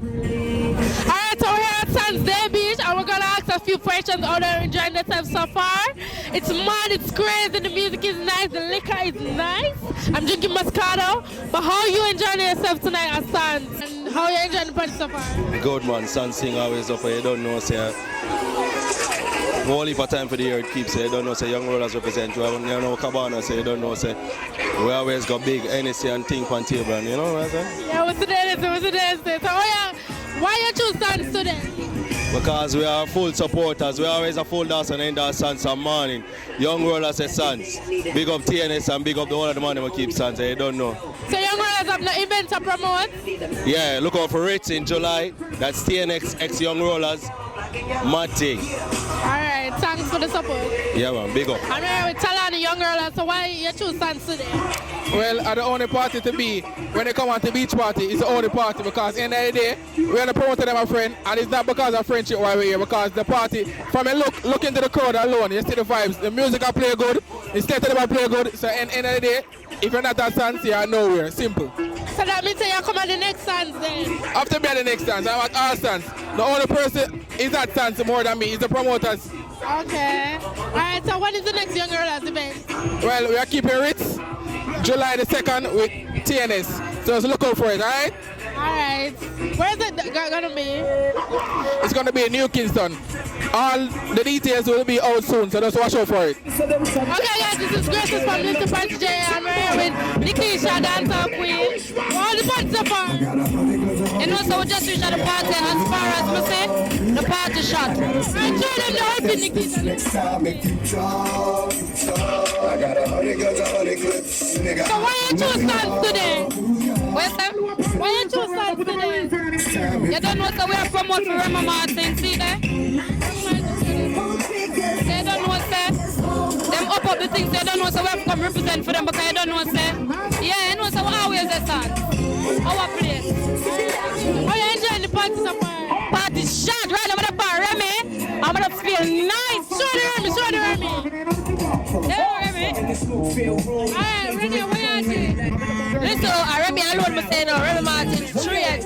Alright, so we're here at Sands Day Beach and we're gonna ask a few questions how they're enjoying themselves so far. It's mad, it's crazy, the music is nice, the liquor is nice. I'm drinking Moscato. But how are you enjoying yourself tonight at Sands? And how are you enjoying the party so far? Good man, Sands thing always up, you don't know, say. Whole heap of time for the year it keeps, you don't know, say young rollers represent, you know, Cabana, say you don't know, say we always got big NSC and thing on table, and you know what I'm saying? Yeah, what's the day? So why you choose Sands today? Because we are full supporters, we always a full dance and end our Sands some morning. Young rollers say Sands, big up TNS and big up the whole of the money we keep Sands, you don't know. So young rollers have no event to promote? Yeah, look out for Ritz in July, that's TNX X Young Rollers, mad thing. Alright, thanks for the support. Yeah man, big up. I'm here with Talani Young Rollers, so why you choose Sands today? Well, at the only party to be, when they come on to beach party, it's the only party because in the end of the day, we're the promoter them a friend, and it's not because of friendship why we're here, because the party, from a look into the crowd alone, you see the vibes, the music I play good, the state of them I play good, so in the end of the day, if you're not at Sands, you're nowhere, simple. So that means you come at the next Sands then? After me at the next Sands, I'm at all Sands. The only person is at Sands more than me, is the promoters. Okay. Alright, so when is the next Young Rollers event? Well, we are keeping Ritz, July the 2nd with TNS, so just look out for it, alright? Alright. Where's it gonna be? It's gonna be in New Kingston. All the details will be out soon, so just watch out for it. Okay guys, this is Grace from Mr. Party J and we're here with Nikisha, dancer queen. All the party so far. You know, so we just reached the party as far as we say, the party shot. I told them to help you, Nikisha. So why you choose Sands today? Where's that? Why you choose Sands today? You don't know, so we are promoting for Rema Martin, see there? They don't know, say. Them up the things, they don't know, so we have to come represent for them because they don't know, say. Yeah, you know, so we always the Sands. Our place. How you enjoying the party so far? Party shot right over the bar, Remy. I'm gonna feel nice. Show the Remy. Hey, Remy. Alright, ready, what you doing? Listen, Remy alone, I say no, Remy Martin, 3X.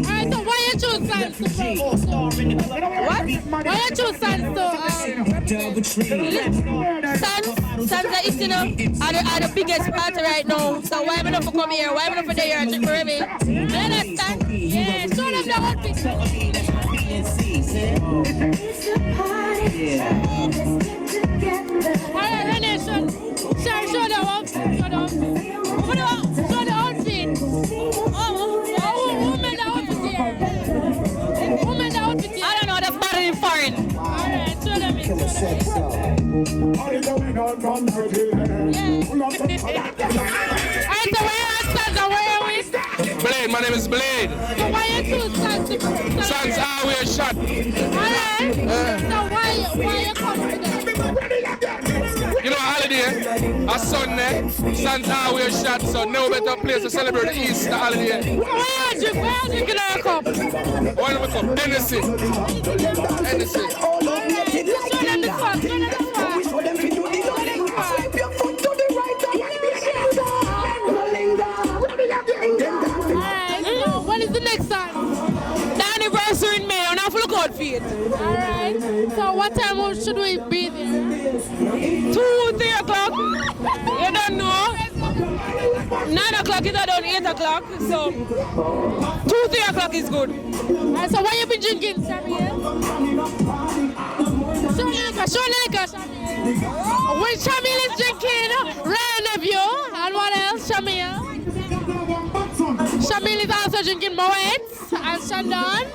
Alright, so why you choose Sands to promote? What? Why you choose Sands to Sands are eating up are the biggest party right now. So why am I not for come here? Why am I not for there and for Remy? You understand? Yeah, show them the outfit. Alright, Renee, show the outfit. Show the outfit. Who made the outfit here? Who made the outfit here? I don't know, that's better in foreign. Alright, show them it. Alright, so where are Sands and where are we? Blade, my name is Blade. So why you choose Sands? Sands always shot. Alright, so why you come today? You know, holiday, a Sunday, Sands always shot, so no better place to celebrate the Easter holiday. Why you drinking our cup? Why don't we come? Hennessy. Hennessy. Show them the fuck, show them the fuck. Alright, what is the next song? The anniversary in May, and I have to look out for it. Alright, so what time should we be there? 2, 3 o'clock. You don't know. 9 o'clock is around 8 o'clock. So 2, 3 o'clock is good. Alright, so what you been drinking, Samuel? Show Nika, Samuel. When Samuel is drinking, Ryan Nephew, and what else, Samuel? Samuel is also drinking Moet and Shandon.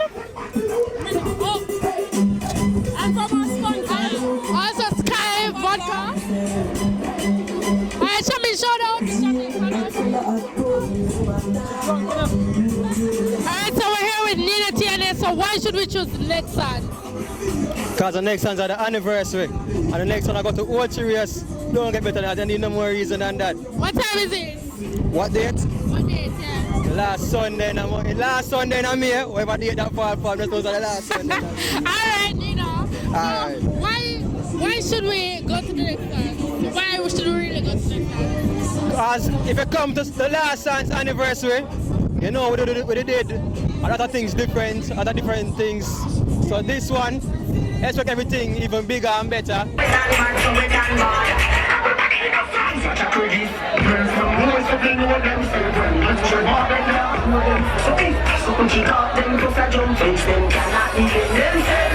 Oh. And also Sky Vodka. Alright, Samuel, shout out. Alright, so we're here with Nina TNS, so why should we choose the next Sands? Because the next one's are the anniversary. And the next one I got to Old Serious. Don't get better than that. I need no more reason than that. What time is it? What date? What date, yeah? Last Sunday in May. Whatever date that fall from, that was the last Sunday. Alright, Nina. Alright. Why should we go to the next Sands? Why should we really go to the next Sands? As if you come to the last dance anniversary, you know what they did. A lot of things different, other different things. So this one, let's make everything even bigger and better. So